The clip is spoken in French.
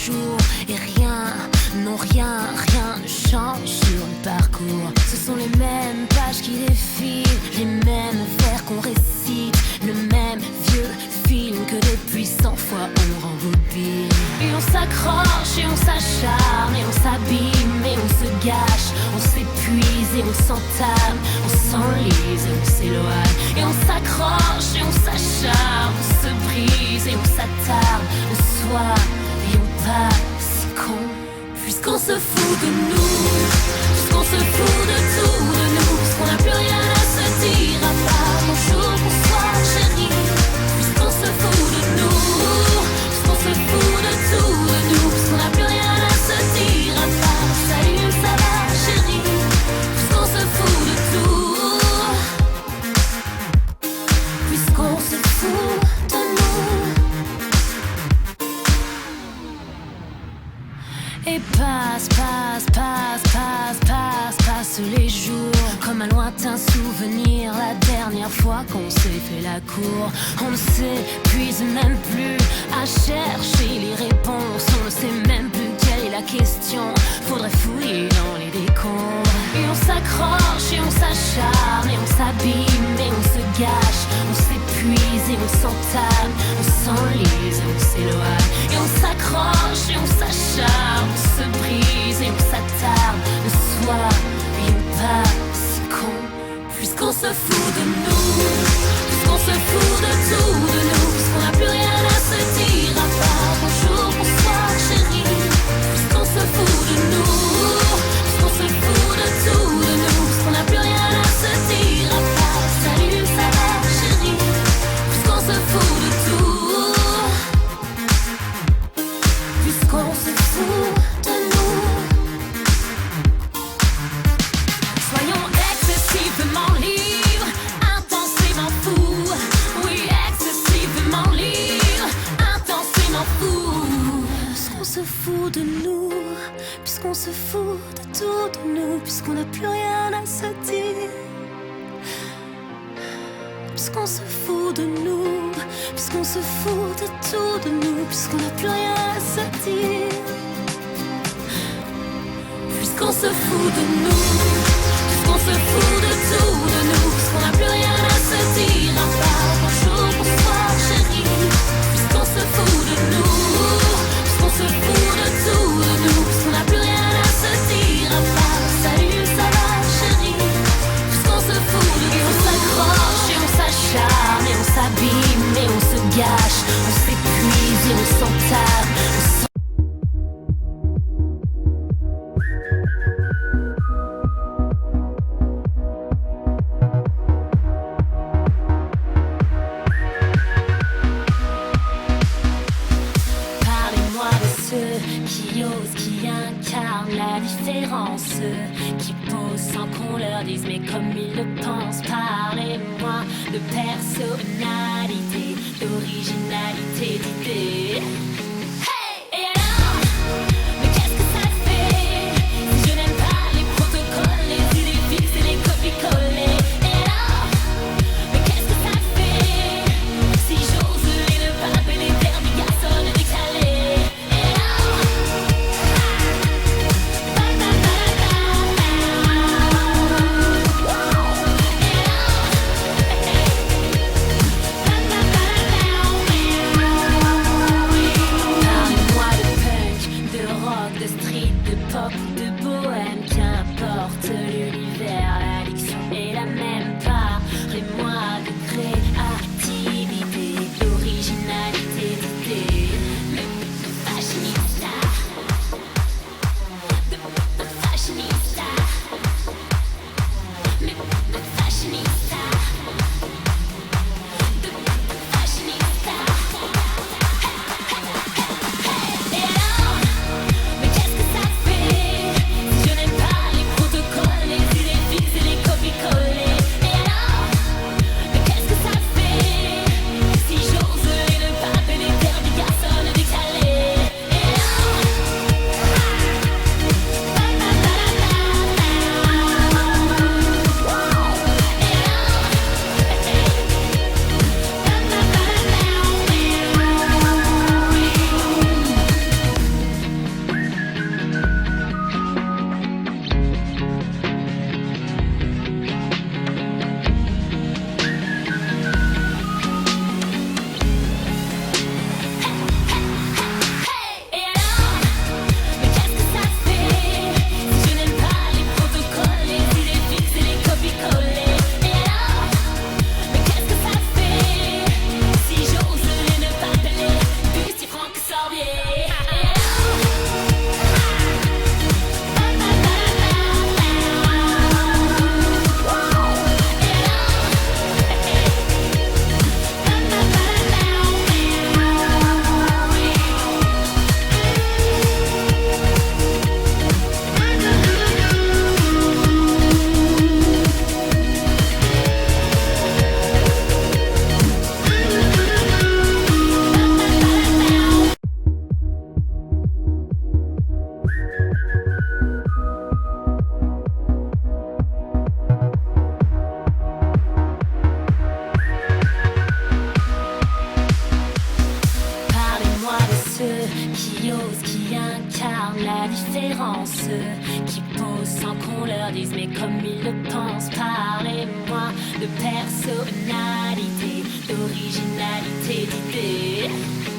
jours et rien, non rien ne change sur le parcours. Ce sont les mêmes pages qui défilent, les mêmes vers qu'on récite, le même vieux film que depuis 100 fois on rembobine. Et on s'accroche et on s'acharne et on s'abîme et on se gâche, on s'épuise et on s'entame, on s'enlise et on s'éloigne. Et on s'accroche et on s'acharne, on se brise et on s'attarde, le soir et on passe con. Puisqu'on se fout de nous, puisqu'on se fout de tout de nous, puisqu'on n'a plus rien à se dire à part bonjour, bonsoir chérie. Puisqu'on se fout de nous, puisqu'on se fout de tout de nous, puisqu'on n'a plus rien à se dire à part salut, ça va chérie. Puisqu'on se fout de tout, puisqu'on se fout de nous. Et passe les jours comme un lointain souvenir. La dernière fois qu'on s'est fait la cour, on ne s'épuise même plus à chercher les réponses. On ne sait même plus quelle est la question. Faudrait fouiller dans les décombres. Et on s'accroche et on s'acharne et on s'abîme et on se gâche, on s'épuise et on s'entame, on s'enlise et on s'éloigne. Et on s'accroche et on s'acharne, on se brise et on s'attarde, le soir et on passe con. Puisqu'on se fout de nous, puisqu'on se fout de tout de nous, puisqu'on n'a plus rien à se dire à part bonjour, bonsoir chérie. Puisqu'on se fout de nous, puisqu'on se fout de tout de nous, puisqu'on n'a plus rien à se dire à part salut, ça va chérie. Puisqu'on se fout de tout, puisqu'on se fout de nous. Soyons excessivement libres, intensément fous. Oui, excessivement libres, intensément fous. Puisqu'on se fout de nous, puisqu'on se fout de tout de nous, puisqu'on n'a plus rien à se dire. Puisqu'on se fout de nous, puisqu'on se fout de tout de nous, puisqu'on n'a plus rien à se dire. Puisqu'on se fout de nous, puisqu'on se fout de tout de nous, puisqu'on n'a plus rien à se dire à part bonjour, bonsoir chérie. Puisqu'on se fout de nous, puisqu'on se fout de tout de nous, puisqu'on n'a plus rien à se dire à part salut, ça va chérie. Puisqu'on se fout de tout, et on s'accroche et on s'acharne et on s'abîme et on se gâche, on s'épuise et on s'entame. Parlez-moi de ceux qui osent, qui incarnent la différence, qui posent sans qu'on leur dise mais comme ils le pensent. Parlez-moi de personnalité, d'originalité, d'idée. Et alors, mais qu'est-ce que ça fait si je n'aime pas les protocoles, les idées fixes et les copies-collées? Et alors, mais qu'est-ce que ça fait si j'ose les ne pas appeler les termes garçons décalés? Et alors, disent mais comme ils le pensent. Parlez-moi de personnalité, d'originalité, d'idée.